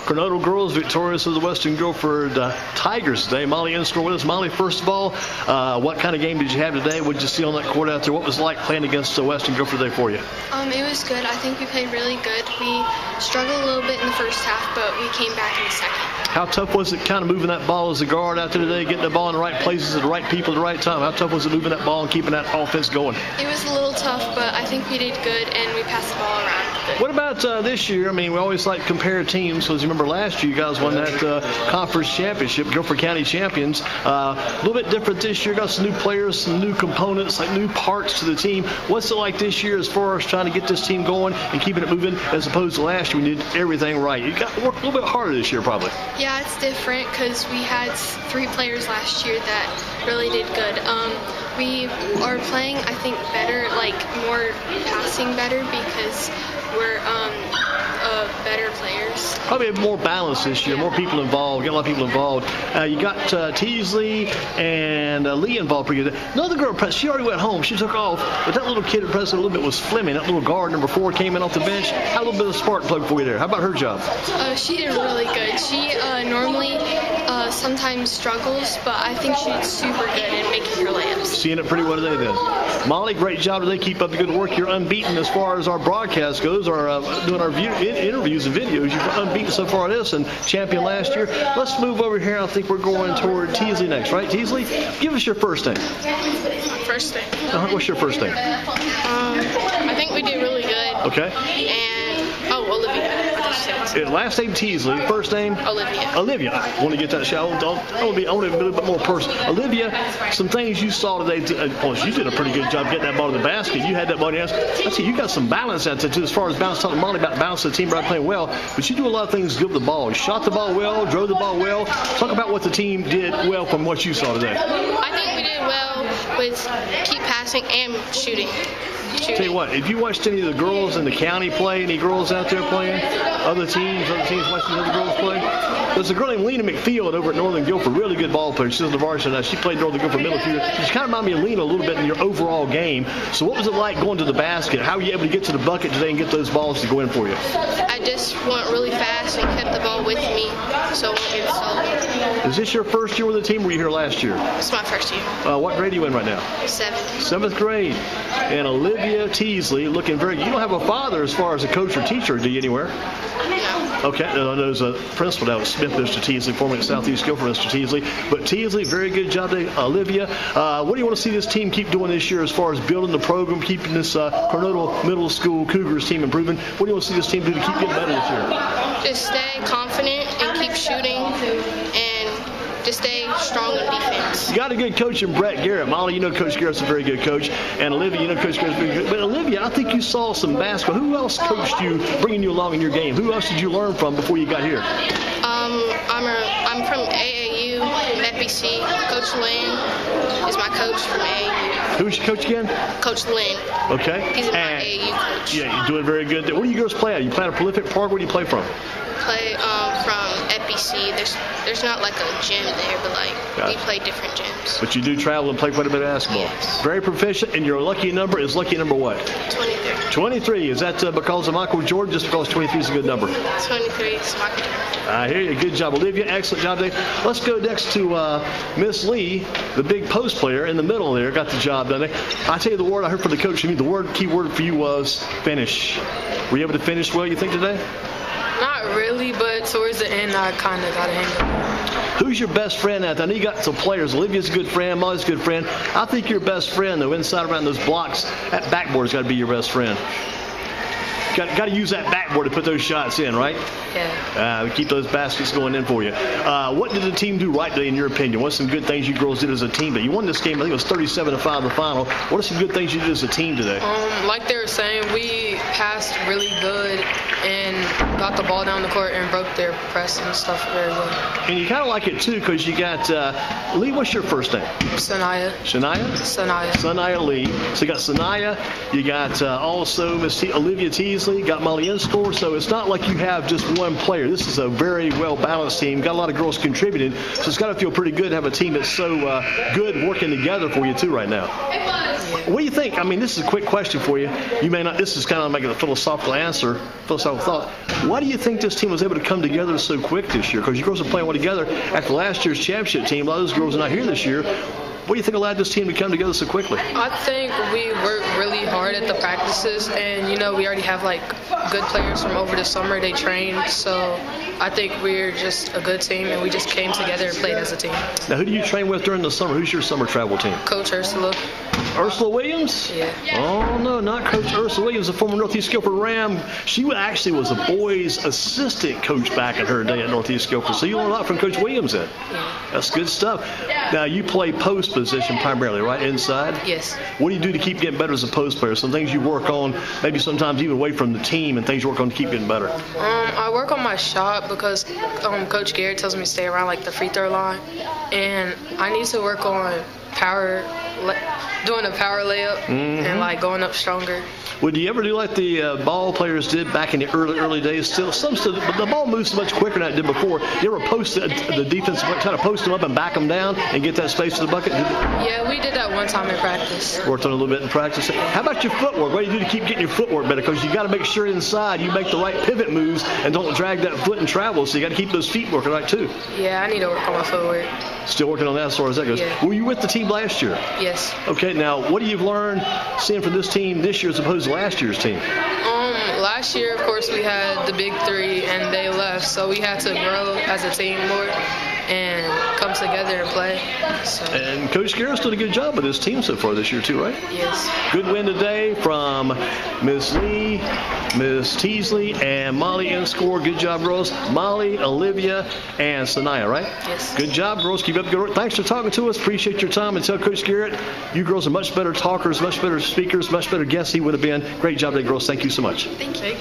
Kernodle girls victorious of the Western Guilford Tigers today. Molly in score with us. Molly, first of all, what kind of game did you have today? What did you see on that court out there? What was it like playing against the Western Guilford today for you? It was good. I think we played really good. We struggled a little bit in the first half, but we came back in the second. How tough was it kind of moving that ball as a guard out there today, getting the ball in the right places at the right people at the right time? How tough was it moving that ball and keeping that offense going? It was a little tough, but I think we did good, and we passed the ball around good. What about this year? I mean, we always like to compare teams, because you remember last year you guys won that conference championship, Guilford County champions. A little bit different this year. Got some new players, some new components, like new parts to the team. What's it like this year as far as trying to get this team going and keeping it moving as opposed to last year when you did everything right? You got to work a little bit harder this year probably. Yeah, it's different because we had 3 players last year that really did good. We are playing, I think, better, like more passing better because we're better players. Probably have more balance this year, more people involved, get a lot of people involved. You got Teasley and Lee involved pretty good. Another girl, she already went home. She took off, but that little kid at Preston a little bit was Fleming. That little guard, number 4, came in off the bench. Had a little bit of spark plug for you there. How about her job? She did really good. She normally sometimes struggles, but I think she did super good in making her layups. Seeing it pretty well today then. Molly, great job today. Keep up the good work. You're unbeaten as far as our broadcast goes, or doing our interviews and videos. You're unbeaten so far this and champion last year. Let's move over here. I think we're going toward Teasley next, right? Teasley, give us your first name. First name. What's your first name? I think we did really good. Okay. And, Olivia. Last name Teasley, first name? Olivia. Olivia. I want to get that shot. I want to be a little bit more personal. Olivia, some things you saw today. You did a pretty good job getting that ball to the basket. You had that ball in your hands. I see you got some balance out there too, as far as balance. Talking to Molly about balance of the team, about playing well. But you do a lot of things good with the ball. You shot the ball well, drove the ball well. Talk about what the team did well from what you saw today. I think we did well with keep passing and shooting. Tell you what, if you watched any of the girls in the county play, any girls out there playing, other teams watching other girls play, there's a girl named Lena McField over at Northern Guilford, really good ball player. She's in the varsity now. She played Northern Guilford middle field. She kind of reminded me of Lena a little bit in your overall game. So what was it like going to the basket? How were you able to get to the bucket today and get those balls to go in for you? I just went really fast and kept the ball with me, so it was solid. Is this your first year with the team, or were you here last year? It's my first year. What grade are you in right now? 7th. 7th grade. And Olivia Teasley looking very good. You don't have a father as far as a coach or teacher, do you, anywhere? No. Okay. There's a principal down at Smith, Mr. Teasley, formerly at Southeast Guilford, Mr. Teasley. But Teasley, very good job today. Olivia, what do you want to see this team keep doing this year as far as building the program, keeping this Kernodle Middle School Cougars team improving? What do you want to see this team do to keep getting better this year? Just stay confident and keep shooting and just stay strong on defense. You got a good coach in Brett Garrett. Molly, you know Coach Garrett's a very good coach. And Olivia, you know Coach Garrett's very good. But Olivia, I think you saw some basketball. Who else coached you, bringing you along in your game? Who else did you learn from before you got here? I'm from AAU, FBC. Coach Lynn is my coach from AAU. Who's your coach again? Coach Lynn. Okay. He's my AAU coach. Yeah, you're doing very good. Where do you girls play at? You play at a Prolific Park? Where do you play from? Play from FBC. There's not like a gym there, but we play different gyms. But you do travel and play quite a bit of basketball. Yes. Very proficient, and your lucky number is lucky number what? 23. 23. Is that because of Michael Jordan, just because 23 is a good number? 23 is Michael Jordan. I hear you. Good job, Olivia. Excellent job today. Let's go next to Miss Lee, the big post player in the middle there. Got the job done. I tell you the word I heard from the coach. The key word for you was finish. Were you able to finish well, you think, today? Not really, but towards the end, I kind of got a hang of it. Who's your best friend out there? I know you got some players. Olivia's a good friend. Molly's a good friend. I think your best friend, though, inside around those blocks, that backboard's got to be your best friend. Got to use that backboard to put those shots in, right? Yeah. Keep those baskets going in for you. What did the team do right today, in your opinion? What's some good things you girls did as a team? But you won this game, I think it was 37-5 the final. What are some good things you did as a team today? Like they were saying, we passed really good and got the ball down the court and broke their press and stuff very well. And you kind of like it, too, because you got Lee, what's your first name? Sania. Shania? Sania. Sania Lee. So you got Sania. You got also Miss Olivia Teasley. Got Molly in score. So it's not like you have just one player. This is a very well-balanced team. Got a lot of girls contributing. So it's got to feel pretty good to have a team that's so good working together for you, too, right now. Yeah. What do you think? I mean, this is a quick question for you. You may not. This is kind of making a philosophical answer, philosophical thought. Why do you think this team was able to come together so quick this year? Because you girls are playing well together. After last year's championship team, a lot of those girls are not here this year. What do you think allowed this team to come together so quickly? I think we worked really hard at the practices, and we already have like good players from over the summer. They trained, so I think we're just a good team, and we just came together and played as a team. Now, who do you train with during the summer? Who's your summer travel team? Coach Ursula. Ursula Williams? Yeah. Oh, no, not Coach Ursula Williams, a former Northeast Guilford Ram. She actually was a boys' assistant coach back in her day at Northeast Guilford. So you learned a lot from Coach Williams then. Yeah. That's good stuff. Now, you play post position primarily, right? Inside? Yes. What do you do to keep getting better as a post player? Some things you work on, maybe sometimes even away from the team, and things you work on to keep getting better. I work on my shot because Coach Garrett tells me to stay around like the free throw line, and I need to work on doing a power layup and like going up stronger. Would you ever do like the ball players did back in the early days? Still, but the ball moves much quicker than it did before. You ever post the defense, try to post them up and back them down and get that space to the bucket? Yeah, we did that one time in practice. Worked on it a little bit in practice. How about your footwork? What do you do to keep getting your footwork better? Because you got to make sure inside you make the right pivot moves and don't drag that foot and travel. So you got to keep those feet working right too. Yeah, I need to work on my footwork. Still working on that as far as that goes. Yeah. Were you with the team last year? Yes. Okay, now what do you learned seeing from this team this year as opposed to last year's team? Last year, of course, we had the big three and they left, so we had to grow as a team more and come together and play. So. And Coach Garrett's done a good job with his team so far this year too, right? Yes. Good win today from Miss Lee, Miss Teasley, and Molly in score. Good job, girls. Molly, Olivia, and Sania, right? Yes. Good job, girls. Keep up the good work. Thanks for talking to us. Appreciate your time. And tell Coach Garrett, you girls are much better talkers, much better speakers, much better guests he would have been. Great job today, girls. Thank you so much. Thank you.